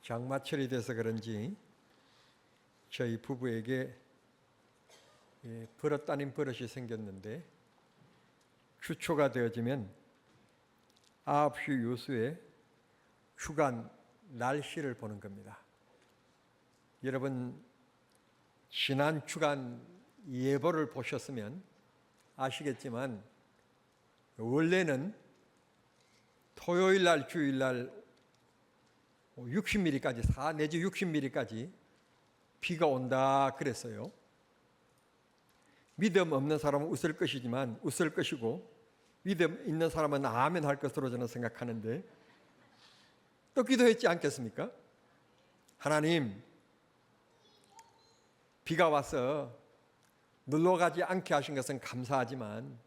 장마철이 돼서 그런지 저희 부부에게 버릇 아닌 버릇이 생겼는데, 주초가 되어지면 9시 요수에 주간 날씨를 보는 겁니다. 여러분, 지난 주간 예보를 보셨으면 아시겠지만 원래는 토요일 날 주일 날 60mm까지 4 내지 60mm까지 비가 온다 그랬어요. 믿음 없는 사람은 웃을 것이고 믿음 있는 사람은 아멘 할 것으로 저는 생각하는데, 또 기도했지 않겠습니까? 하나님, 비가 와서 눌러가지 않게 하신 것은 감사하지만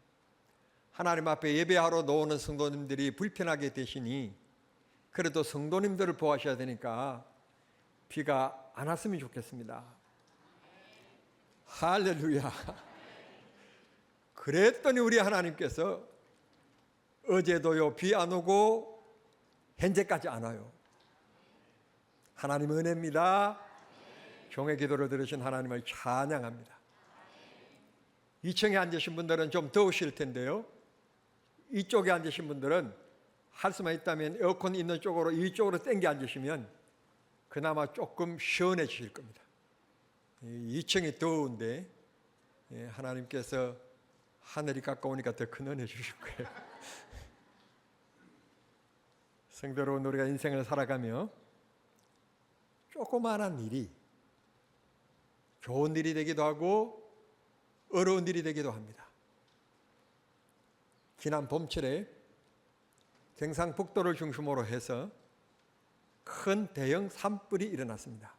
하나님 앞에 예배하러 나오는 성도님들이 불편하게 되시니 그래도 성도님들을 보호하셔야 되니까 비가 안 왔으면 좋겠습니다. 할렐루야. 그랬더니 우리 하나님께서 어제도요 비 안 오고 현재까지 안 와요. 하나님 은혜입니다. 종의 기도를 들으신 하나님을 찬양합니다. 2층에 앉으신 분들은 좀 더우실 텐데요, 이쪽에 앉으신 분들은 할 수만 있다면 에어컨 있는 쪽으로 이쪽으로 당겨 앉으시면 그나마 조금 시원해지실 겁니다. 2층이 더운데 하나님께서 하늘이 가까우니까 더 큰 은혜 주실 거예요. 성도 여러분, 우리가 인생을 살아가며 조그마한 일이 좋은 일이 되기도 하고 어려운 일이 되기도 합니다. 지난 봄철에 경상북도를 중심으로 해서 큰 대형 산불이 일어났습니다.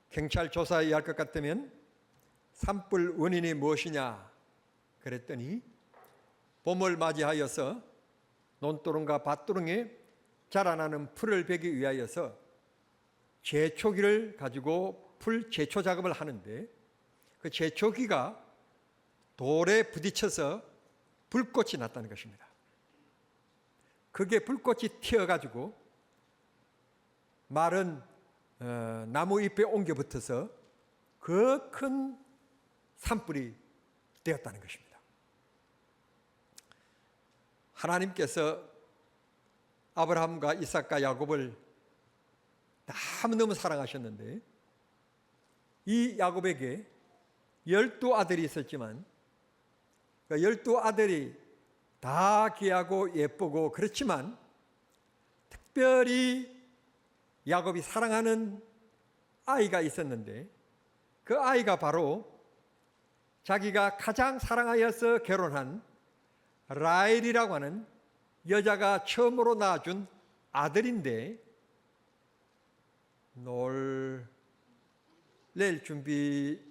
경찰 조사에 할 것 같으면 산불 원인이 무엇이냐 그랬더니, 봄을 맞이하여서 논두렁과 밭두렁에 자라나는 풀을 베기 위하여서 제초기를 가지고 풀 제초 작업을 하는데, 그 제초기가 돌에 부딪혀서 불꽃이 났다는 것입니다. 그게 불꽃이 튀어가지고 마른 나무 잎에 옮겨 붙어서 그 큰 산불이 되었다는 것입니다. 하나님께서 아브라함과 이삭과 야곱을 너무너무 사랑하셨는데, 이 야곱에게 12아들이 있었지만 그 12아들이 다 귀하고 예쁘고 그렇지만 특별히 야곱이 사랑하는 아이가 있었는데, 그 아이가 바로 자기가 가장 사랑하여서 결혼한 라헬이라고 하는 여자가 처음으로 낳아준 아들인데, 놀랄 준비,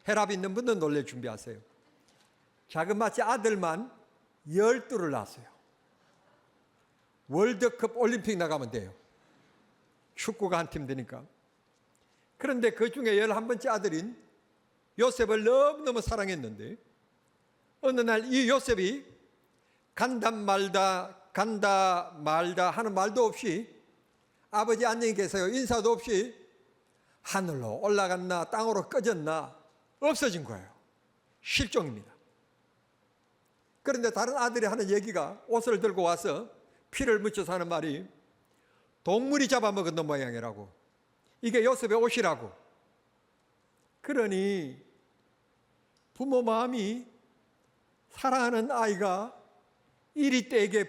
혈압 있는 분들은 놀랄 준비하세요. 자그마치 아들만 12를 낳았어요. 월드컵 올림픽 나가면 돼요. 축구가 한 팀 되니까. 그런데 그 중에 11번째 아들인 요셉을 너무너무 사랑했는데, 어느 날 이 요셉이 간다 말다 하는 말도 없이, 아버지 안녕히 계세요 인사도 없이 하늘로 올라갔나 땅으로 꺼졌나 없어진 거예요. 실종입니다. 그런데 다른 아들이 하는 얘기가, 옷을 들고 와서 피를 묻혀서 하는 말이 동물이 잡아먹은 모양이라고, 이게 요셉의 옷이라고. 그러니 부모 마음이, 사랑하는 아이가 이리 때에게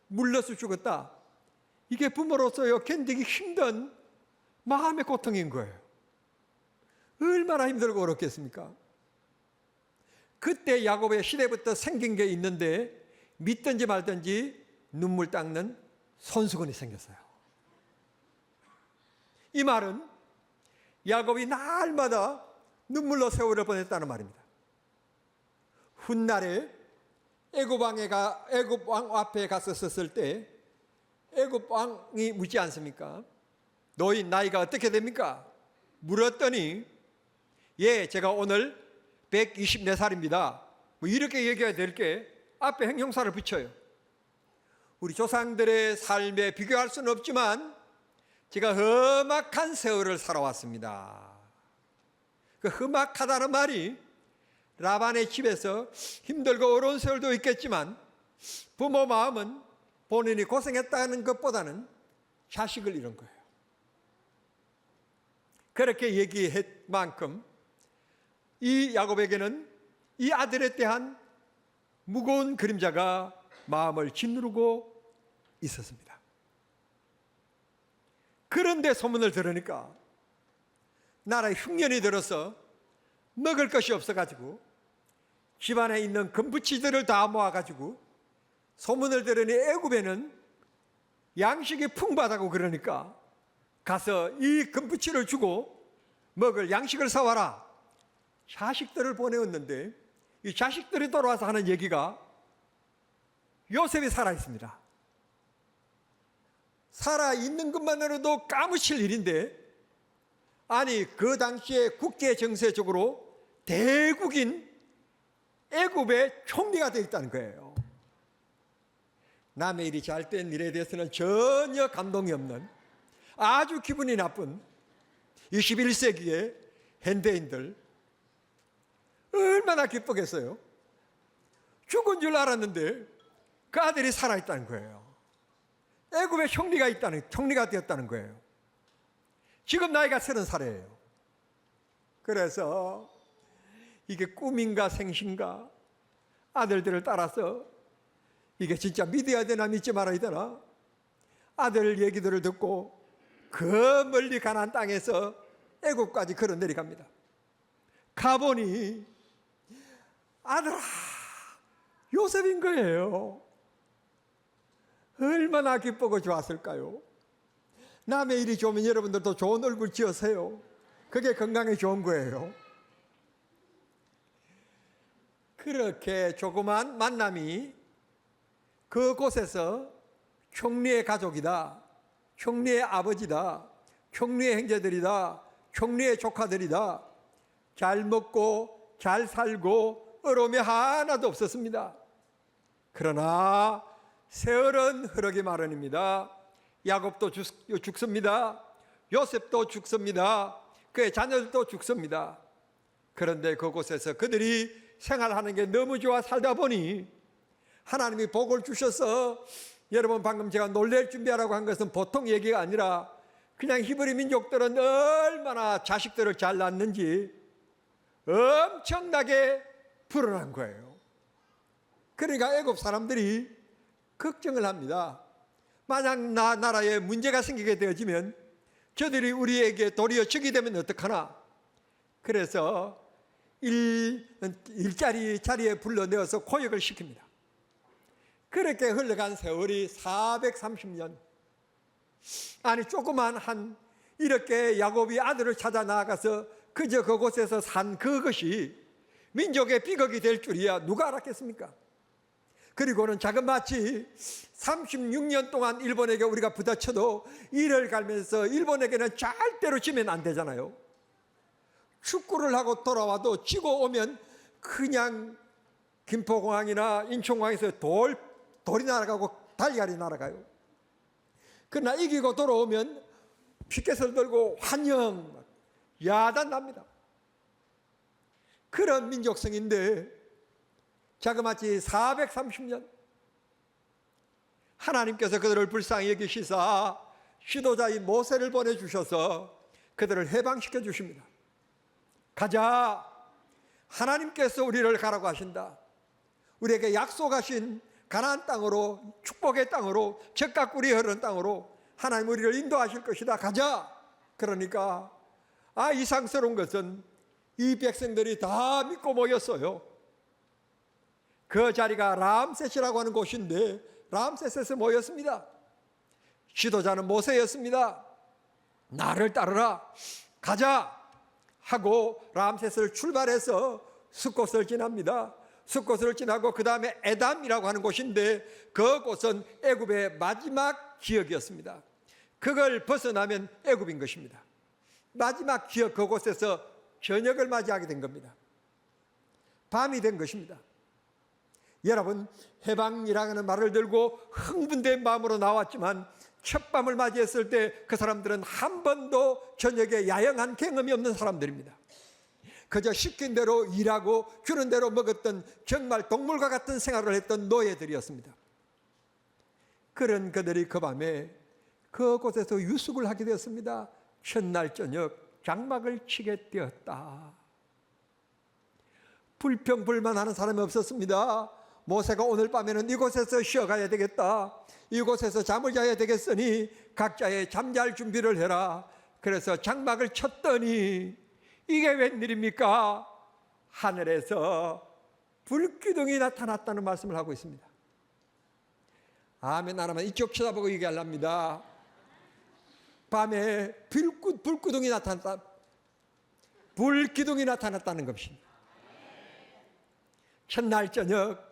물려서 죽었다, 이게 부모로서요 견디기 힘든 마음의 고통인 거예요. 얼마나 힘들고 어렵겠습니까? 그때 야곱의 시대부터 생긴 게 있는데, 믿든지 말든지 눈물 닦는 손수건이 생겼어요. 이 말은 야곱이 날마다 눈물로 세월을 보냈다는 말입니다. 훗날에 애굽 왕 앞에 가서 섰을 때 애굽 왕이 묻지 않습니까? 너희 나이가 어떻게 됩니까? 물었더니, 예, 제가 오늘 124살입니다. 뭐 이렇게 얘기해야 될 게 앞에 형용사를 붙여요. 우리 조상들의 삶에 비교할 수는 없지만 제가 험악한 세월을 살아왔습니다. 그 험악하다는 말이 라반의 집에서 힘들고 어려운 세월도 있겠지만 부모 마음은 본인이 고생했다는 것보다는 자식을 잃은 거예요. 그렇게 얘기한 만큼 이 야곱에게는 이 아들에 대한 무거운 그림자가 마음을 짓누르고 있었습니다. 그런데 소문을 들으니까 나라에 흉년이 들어서 먹을 것이 없어가지고 집안에 있는 금부치들을 다 모아가지고 소문을 들으니 애굽에는 양식이 풍부하다고 그러니까 가서 이 금부치를 주고 먹을 양식을 사와라. 자식들을 보내었는데 이 자식들이 돌아와서 하는 얘기가 요셉이 살아있습니다. 살아있는 것만으로도 까무칠 일인데 아니 그 당시에 국제 정세적으로 대국인 애굽의 총리가 되어 있다는 거예요. 남의 일이 잘 된 일에 대해서는 전혀 감동이 없는 아주 기분이 나쁜 21세기의 현대인들 얼마나 기쁘겠어요. 죽은 줄 알았는데 그 아들이 살아있다는 거예요. 애굽의 총리가 되었다는 거예요. 지금 나이가 30살이에요. 그래서 이게 꿈인가 생신가 아들들을 따라서 이게 진짜 믿어야 되나 믿지 말아야 되나 아들 얘기들을 듣고 그 멀리 가나안 땅에서 애굽까지 걸어 내려갑니다. 가보니 아들아 요셉인 거예요. 얼마나 기쁘고 좋았을까요? 남의 일이 좋으면 여러분들도 좋은 얼굴 지으세요. 그게 건강에 좋은 거예요. 그렇게 조그만 만남이 그곳에서 총리의 가족이다, 총리의 아버지다, 총리의 형제들이다, 총리의 조카들이다, 잘 먹고 잘 살고 어려움이 하나도 없었습니다. 그러나 세월은 흐르기 마련입니다. 야곱도 죽습니다. 요셉도 죽습니다. 그의 자녀들도 죽습니다. 그런데 그곳에서 그들이 생활하는 게 너무 좋아 살다 보니 하나님이 복을 주셔서 여러분 방금 제가 놀랄 준비하라고 한 것은 보통 얘기가 아니라 그냥 히브리 민족들은 얼마나 자식들을 잘 낳는지 엄청나게 불어난 거예요. 그러니까 애굽 사람들이 걱정을 합니다. 만약 나라에 문제가 생기게 되어지면 저들이 우리에게 도리어 적이 되면 어떡하나. 그래서 일자리 자리에 불러내어서 고역을 시킵니다. 그렇게 흘러간 세월이 430년. 아니 조그만 이렇게 야곱이 아들을 찾아 나아가서 그저 그곳에서 산 그것이 민족의 비극이 될 줄이야 누가 알았겠습니까? 그리고는 자그마치 36년 동안 일본에게 우리가 부딪혀도 이를 갈면서 일본에게는 절대로 지면 안 되잖아요. 축구를 하고 돌아와도 지고 오면 그냥 김포공항이나 인천공항에서 돌이 날아가고 달걀이 날아가요. 그러나 이기고 돌아오면 피켓을 들고 환영, 야단납니다. 그런 민족성인데 자그마치 430년 하나님께서 그들을 불쌍히 여기시사 지도자인 모세를 보내주셔서 그들을 해방시켜 주십니다. 가자, 하나님께서 우리를 가라고 하신다. 우리에게 약속하신 가나안 땅으로, 축복의 땅으로, 젖과 꿀이 흐르는 땅으로 하나님 우리를 인도하실 것이다. 가자. 그러니까 이상스러운 것은 이 백성들이 다 믿고 모였어요. 그 자리가 람셋이라고 하는 곳인데 람셋에서 모였습니다. 지도자는 모세였습니다. 나를 따르라, 가자 하고 람셋을 출발해서 숫곳을 지납니다. 숫곳을 지나고 그 다음에 에담이라고 하는 곳인데 그곳은 애굽의 마지막 지역이었습니다. 그걸 벗어나면 애굽인 것입니다. 마지막 지역 그곳에서 저녁을 맞이하게 된 겁니다. 밤이 된 것입니다. 여러분, 해방이라는 말을 들고 흥분된 마음으로 나왔지만 첫 밤을 맞이했을 때 그 사람들은 한 번도 저녁에 야영한 경험이 없는 사람들입니다. 그저 시킨 대로 일하고 주는 대로 먹었던 정말 동물과 같은 생활을 했던 노예들이었습니다. 그런 그들이 그 밤에 그곳에서 유숙을 하게 되었습니다. 첫날 저녁 장막을 치게 되었다. 불평불만하는 사람이 없었습니다. 모세가 오늘 밤에는 이곳에서 쉬어가야 되겠다, 이곳에서 잠을 자야 되겠으니 각자의 잠잘 준비를 해라. 그래서 장막을 쳤더니 이게 웬일입니까? 하늘에서 불기둥이 나타났다는 말씀을 하고 있습니다. 아멘 안 하면 이쪽 쳐다보고 얘기하랍니다. 밤에 불기둥이 나타났다, 불기둥이 나타났다는 것입니다. 첫날 저녁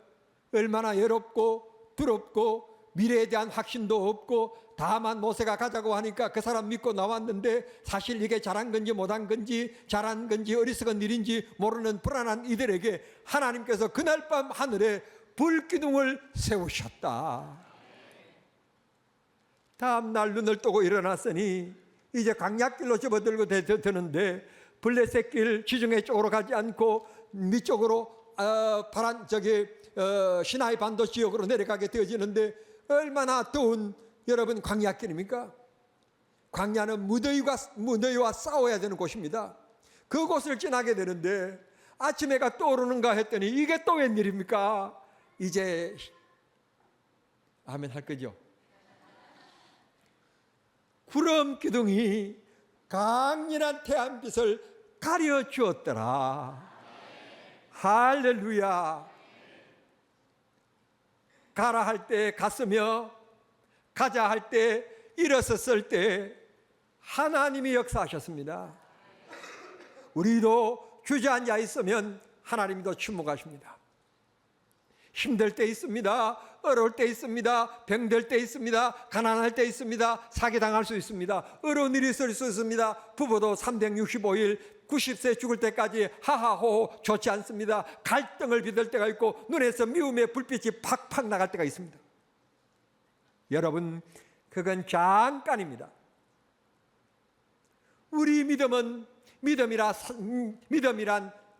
얼마나 외롭고 두렵고 미래에 대한 확신도 없고, 다만 모세가 가자고 하니까 그 사람 믿고 나왔는데 사실 이게 잘한 건지 못한 건지, 잘한 건지 어리석은 일인지 모르는 불안한 이들에게 하나님께서 그날 밤 하늘에 불기둥을 세우셨다. 다음날 눈을 뜨고 일어났으니 이제 광야길로 접어들고 되는데 블레셋길 지중해 쪽으로 가지 않고 밑쪽으로 시나이 반도 지역으로 내려가게 되어지는데 얼마나 더운 여러분 광야길입니까? 광야는 무더위와 싸워야 되는 곳입니다. 그곳을 지나게 되는데 아침 해가 떠오르는가 했더니 이게 또 웬일입니까? 이제 아멘 할 거죠? 구름 기둥이 강렬한 태양빛을 가려 주었더라. 할렐루야. 가라 할 때 갔으며 가자 할 때 일어섰을 때 하나님이 역사하셨습니다. 우리도 주저앉아 있으면 하나님도 침묵하십니다. 힘들 때 있습니다. 어려울 때 있습니다. 병들 때 있습니다. 가난할 때 있습니다. 사기당할 수 있습니다. 어려운 일이 있을 수 있습니다. 부부도 365일 90세 죽을 때까지 하하호호 좋지 않습니다. 갈등을 빚을 때가 있고 눈에서 미움의 불빛이 팍팍 나갈 때가 있습니다. 여러분, 그건 잠깐입니다. 우리 믿음이란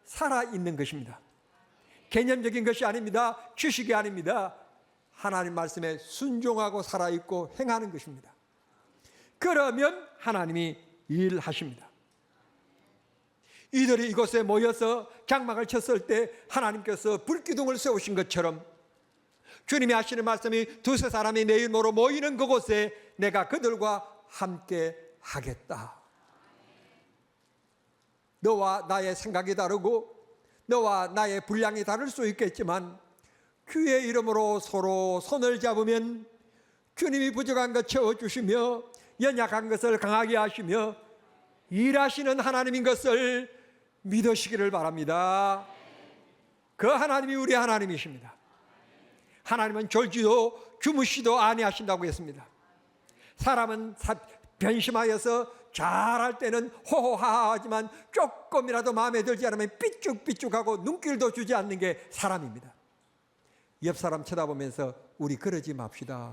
살아있는 것입니다. 개념적인 것이 아닙니다. 주식이 아닙니다. 하나님 말씀에 순종하고 살아있고 행하는 것입니다. 그러면 하나님이 일하십니다. 이들이 이곳에 모여서 장막을 쳤을 때 하나님께서 불기둥을 세우신 것처럼 주님이 하시는 말씀이 두세 사람이 내 이름으로 모이는 그곳에 내가 그들과 함께 하겠다. 너와 나의 생각이 다르고 너와 나의 분량이 다를 수 있겠지만 주의 이름으로 서로 손을 잡으면 주님이 부족한 것 채워주시며 연약한 것을 강하게 하시며 일하시는 하나님인 것을 믿으시기를 바랍니다. 그 하나님이 우리 하나님이십니다. 하나님은 졸지도 주무시도 아니하신다고 했습니다. 사람은 변심하여서 잘할 때는 호호하하하지만 조금이라도 마음에 들지 않으면 삐쭉삐쭉하고 눈길도 주지 않는 게 사람입니다. 옆 사람 쳐다보면서 우리 그러지 맙시다.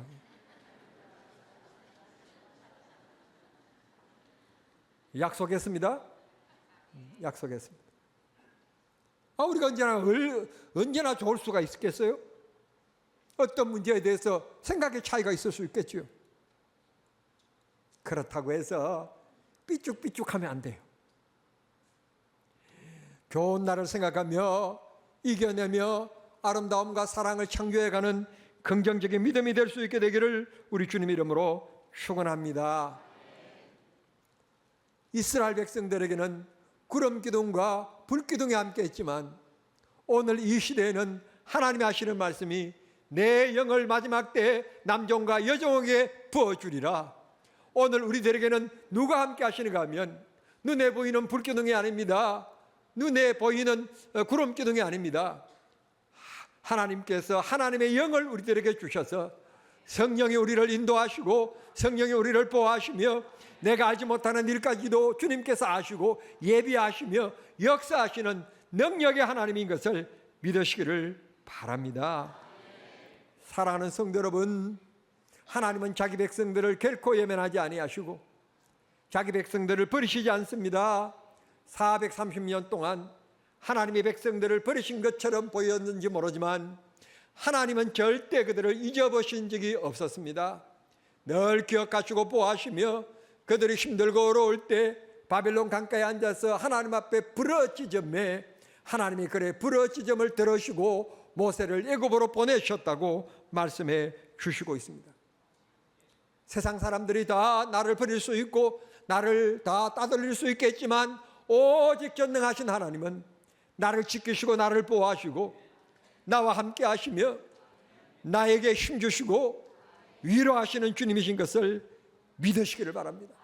약속했습니다. 약속했습니다. 우리가 언제나 좋을 수가 있겠어요? 어떤 문제에 대해서 생각의 차이가 있을 수 있겠죠. 그렇다고 해서 삐쭉삐쭉하면 안 돼요. 좋은 날을 생각하며 이겨내며 아름다움과 사랑을 창조해가는 긍정적인 믿음이 될 수 있게 되기를 우리 주님 이름으로 축원합니다. 이스라엘 백성들에게는 구름 기둥과 불 기둥이 함께 했지만 오늘 이 시대에는 하나님이 하시는 말씀이 내 영을 마지막 때에 남종과 여종에게 부어주리라. 오늘 우리들에게는 누가 함께 하시는가 하면 눈에 보이는 불 기둥이 아닙니다. 눈에 보이는 구름 기둥이 아닙니다. 하나님께서 하나님의 영을 우리들에게 주셔서 성령이 우리를 인도하시고 성령이 우리를 보호하시며 내가 알지 못하는 일까지도 주님께서 아시고 예비하시며 역사하시는 능력의 하나님인 것을 믿으시기를 바랍니다. 사랑하는 성도 여러분, 하나님은 자기 백성들을 결코 외면하지 아니하시고 자기 백성들을 버리시지 않습니다. 430년 동안 하나님의 백성들을 버리신 것처럼 보였는지 모르지만 하나님은 절대 그들을 잊어버린 적이 없었습니다. 늘 기억하시고 보호하시며 그들이 힘들고 어려울 때 바벨론 강가에 앉아서 하나님 앞에 부르짖음에 하나님이 그의 부르짖음을 들으시고 모세를 애굽으로 보내셨다고 말씀해 주시고 있습니다. 세상 사람들이 다 나를 버릴 수 있고 나를 다 따돌릴 수 있겠지만 오직 전능하신 하나님은 나를 지키시고 나를 보호하시고 나와 함께 하시며 나에게 힘주시고 위로하시는 주님이신 것을 믿으시기를 바랍니다.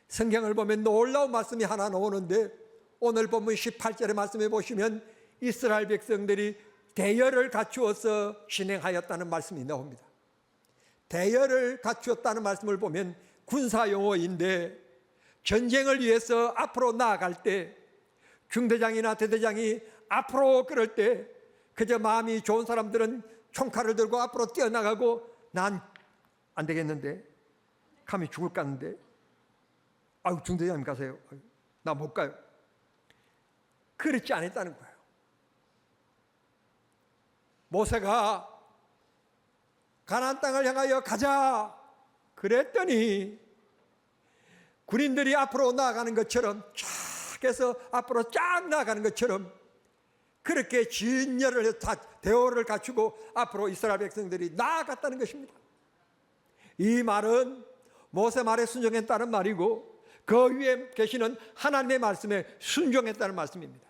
성경을 보면 놀라운 말씀이 하나 나오는데 오늘 본문 18절의 말씀에 보시면 이스라엘 백성들이 대열을 갖추어서 진행하였다는 말씀이 나옵니다. 대열을 갖추었다는 말씀을 보면 군사 용어인데 전쟁을 위해서 앞으로 나아갈 때 중대장이나 대대장이 앞으로 그럴 때 그저 마음이 좋은 사람들은 총칼을 들고 앞으로 뛰어나가고 난 안 되겠는데 감히 죽을까 하는데 아유 중대장님 가세요. 나 못 가요. 그렇지 않았다는 거예요. 모세가 가나안 땅을 향하여 가자 그랬더니 군인들이 앞으로 나아가는 것처럼 쫙 해서 앞으로 쫙 나아가는 것처럼 그렇게 진열을 해서 대오를 갖추고 앞으로 이스라엘 백성들이 나아갔다는 것입니다. 이 말은 모세 말에 순종했다는 말이고 그 위에 계시는 하나님의 말씀에 순종했다는 말씀입니다.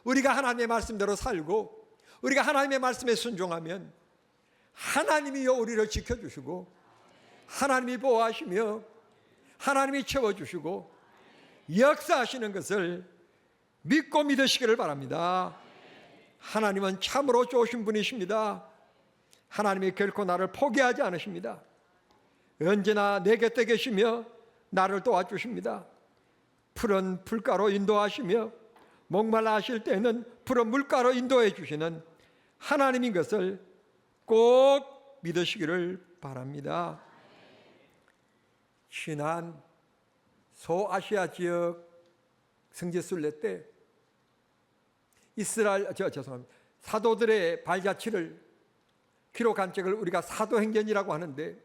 우리가 하나님의 말씀대로 살고 우리가 하나님의 말씀에 순종하면 하나님이요 우리를 지켜주시고 하나님이 보호하시며 하나님이 채워주시고 역사하시는 것을 믿고 믿으시기를 바랍니다. 하나님은 참으로 좋으신 분이십니다. 하나님이 결코 나를 포기하지 않으십니다. 언제나 내 곁에 계시며 나를 도와주십니다. 푸른 풀가로 인도하시며 목말라 하실 때는 푸른 물가로 인도해 주시는 하나님인 것을 꼭 믿으시기를 바랍니다. 지난 소아시아 지역 성지순례 때 사도들의 발자취를 기록한 책을 우리가 사도행전이라고 하는데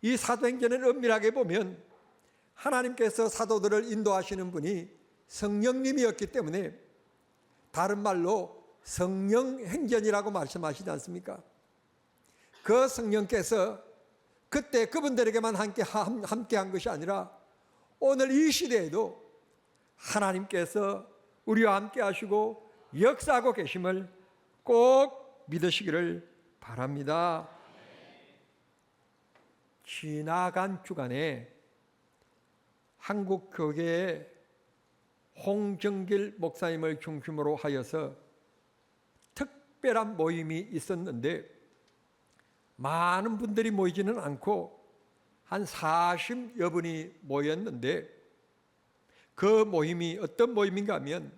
이 사도행전을 엄밀하게 보면 하나님께서 사도들을 인도하시는 분이 성령님이었기 때문에 다른 말로 성령행전이라고 말씀하시지 않습니까? 그 성령께서 그때 그분들에게만 함께한 것이 아니라 오늘 이 시대에도 하나님께서 우리와 함께 하시고 역사하고 계심을 꼭 믿으시기를 바랍니다. 지나간 주간에 한국교회의 홍정길 목사님을 중심으로 하여서 특별한 모임이 있었는데 많은 분들이 모이지는 않고 한 40여 분이 모였는데 그 모임이 어떤 모임인가 하면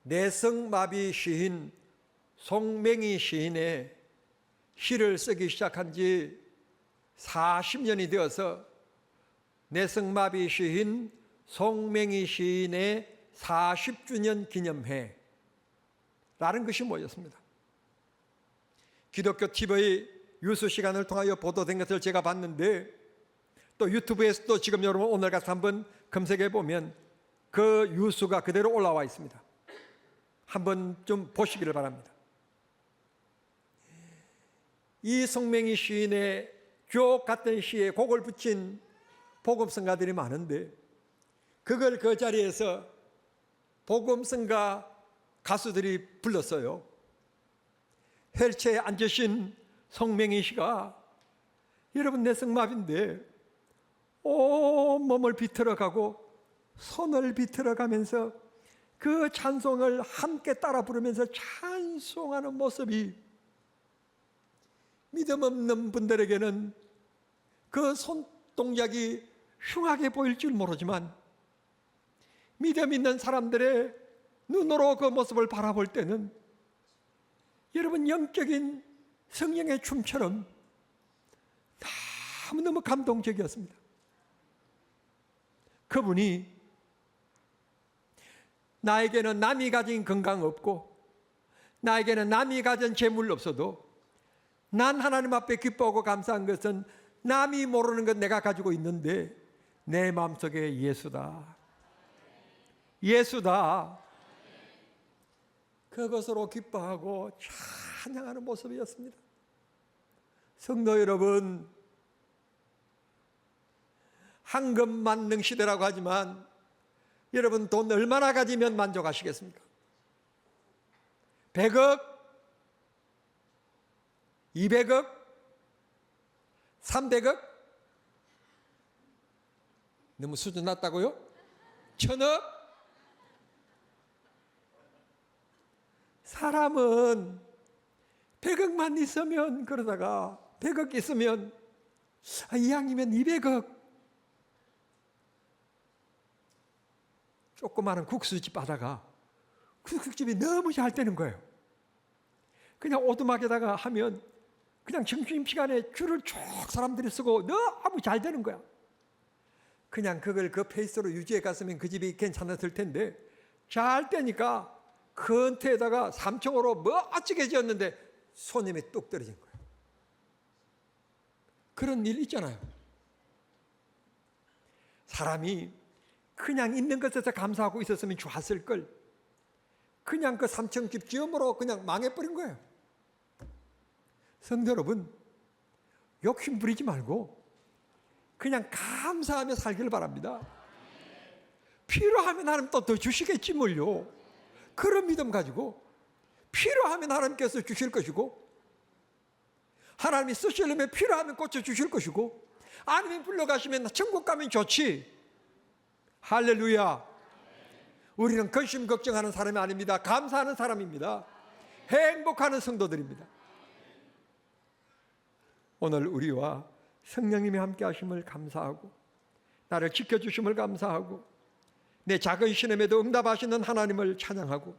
내성마비 시인 송맹이 시인의 시를 쓰기 시작한 지 40년이 되어서 내성마비 시인 송맹이 시인의 40주년 기념회라는 것이 모였습니다. 기독교 TV의 유수 시간을 통하여 보도된 것을 제가 봤는데 또 유튜브에서도 지금 여러분 오늘 가서 한번 검색해 보면 그 유수가 그대로 올라와 있습니다. 한번 좀 보시기를 바랍니다. 이 송맹이 시인의 주옥 같은 시에 곡을 붙인 복음성가들이 많은데 그걸 그 자리에서 복음성가 가수들이 불렀어요. 헬체에 앉으신 송맹이 씨가 여러분 내성마비인데 온몸을 비틀어가고 손을 비틀어가면서 그 찬송을 함께 따라 부르면서 찬송하는 모습이 믿음 없는 분들에게는 그 손동작이 흉하게 보일 줄 모르지만 믿음 있는 사람들의 눈으로 그 모습을 바라볼 때는 여러분 영적인 성령의 춤처럼 너무너무 감동적이었습니다. 그분이 나에게는 남이 가진 건강 없고 나에게는 남이 가진 재물 없어도 난 하나님 앞에 기뻐하고 감사한 것은 남이 모르는 것 내가 가지고 있는데 내 마음속에 예수다. 예수다. 그것으로 기뻐하고 찬양하는 모습이었습니다. 성도 여러분, 황금만능 시대라고 하지만 여러분 돈 얼마나 가지면 만족하시겠습니까? 100억? 200억? 300억? 너무 수준 낮다고요? 1000억? 사람은 100억만 있으면 그러다가 100억 있으면 이왕이면 200억 조그마한 국수집 하다가 국수집이 너무 잘 되는 거예요. 그냥 오두막에다가 하면 그냥 점심시간에 줄을 쭉 사람들이 쓰고 너무 잘 되는 거야. 그냥 그걸 그 페이스로 유지해 갔으면 그 집이 괜찮았을 텐데 잘 되니까 큰 터에다가 3층으로 멋지게 지었는데 손님이 뚝 떨어진 거예요. 그런 일 있잖아요. 사람이 그냥 있는 것에서 감사하고 있었으면 좋았을 걸. 그냥 그 3층 집 지음으로 그냥 망해버린 거예요. 성도 여러분, 욕심 부리지 말고 그냥 감사하며 살기를 바랍니다. 필요하면 하나님 또 더 주시겠지 뭘요. 그런 믿음 가지고 필요하면 하나님께서 주실 것이고 하나님이 쓰시려면 필요하면 꽂혀 주실 것이고 아니면 불러가시면 천국 가면 좋지. 할렐루야. 우리는 근심 걱정하는 사람이 아닙니다. 감사하는 사람입니다. 행복하는 성도들입니다. 오늘 우리와 성령님이 함께 하심을 감사하고 나를 지켜주심을 감사하고 내 작은 신음에도 응답하시는 하나님을 찬양하고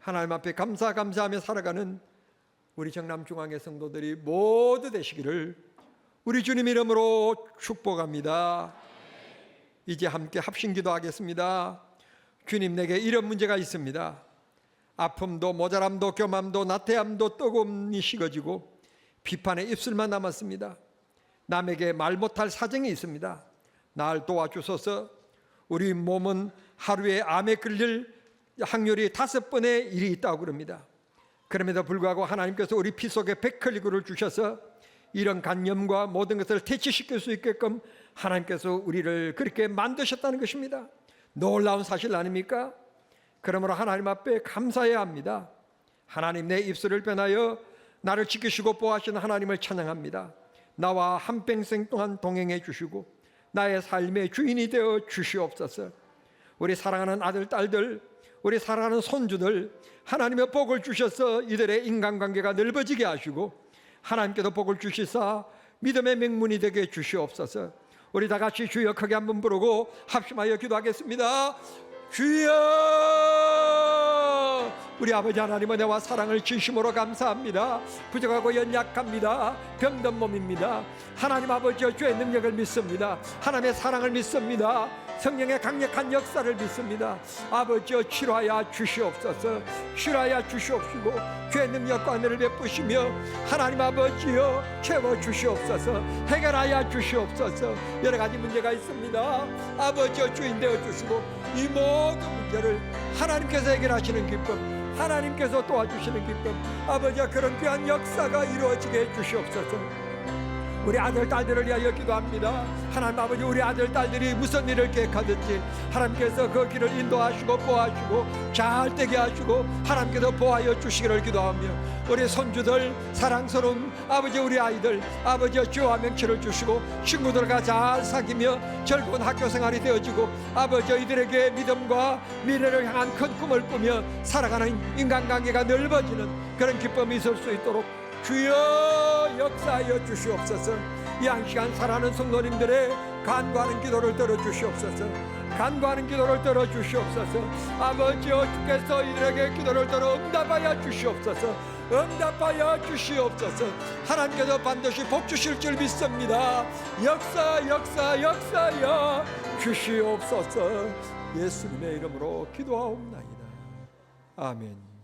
하나님 앞에 감사하며 살아가는 우리 정남중앙의 성도들이 모두 되시기를 우리 주님 이름으로 축복합니다. 이제 함께 합심기도 하겠습니다. 주님, 내게 이런 문제가 있습니다. 아픔도 모자람도 교만도 나태함도 뜨거움이 식어지고 비판의 입술만 남았습니다. 남에게 말 못할 사정이 있습니다. 날 도와주소서. 우리 몸은 하루에 암에 걸릴 확률이 5번의 일이 있다고 그럽니다. 그럼에도 불구하고 하나님께서 우리 피 속에 백혈기구를 주셔서 이런 간염과 모든 것을 퇴치시킬 수 있게끔 하나님께서 우리를 그렇게 만드셨다는 것입니다. 놀라운 사실 아닙니까? 그러므로 하나님 앞에 감사해야 합니다. 하나님, 내 입술을 변하여 나를 지키시고 보호하시는 하나님을 찬양합니다. 나와 한평생 동안 동행해 주시고 나의 삶의 주인이 되어 주시옵소서. 우리 사랑하는 아들, 딸들, 우리 사랑하는 손주들, 하나님의 복을 주셔서 이들의 인간관계가 넓어지게 하시고 하나님께도 복을 주시사 믿음의 명문이 되게 주시옵소서. 우리 다 같이 주여 크게 한번 부르고 합심하여 기도하겠습니다. 주여! 우리 아버지 하나님, 은혜와 사랑을 진심으로 감사합니다. 부족하고 연약합니다. 병든 몸입니다. 하나님 아버지여, 주의 능력을 믿습니다. 하나님의 사랑을 믿습니다. 성령의 강력한 역사를 믿습니다. 아버지여, 치료하여 주시옵소서. 치료하여 주시옵시고 주의 능력과 은혜를 베푸시며 하나님 아버지여 채워 주시옵소서. 해결하여 주시옵소서. 여러 가지 문제가 있습니다. 아버지여, 주인 되어 주시고 이 모든 문제를 하나님께서 해결하시는 기쁨, 하나님께서 도와주시는 기쁨, 아버지여 그런 귀한 역사가 이루어지게 해 주시옵소서. 우리 아들, 딸들을 위하여 기도합니다. 하나님 아버지, 우리 아들, 딸들이 무슨 일을 계획하든지 하나님께서 그 길을 인도하시고 보호하시고 잘 되게 하시고 하나님께서 보호하여 주시기를 기도하며 우리 손주들, 사랑스러운 아버지, 우리 아이들, 아버지여 주와 명치를 주시고 친구들과 잘 사귀며 즐거운 학교생활이 되어지고 아버지여 이들에게 믿음과 미래를 향한 큰 꿈을 꾸며 살아가는 인간관계가 넓어지는 그런 기쁨이 있을 수 있도록 주여 역사하여 주시옵소서. 이 한 시간 살아가는 성도님들의 간구하는 기도를 들어주시옵소서. 간구하는 기도를 들어주시옵소서. 아버지여, 주께서 이들에게 기도를 들어 응답하여 주시옵소서. 응답하여 주시옵소서. 하나님께서 반드시 복 주실 줄 믿습니다. 역사하여 주시옵소서. 예수님의 이름으로 기도하옵나이다. 아멘.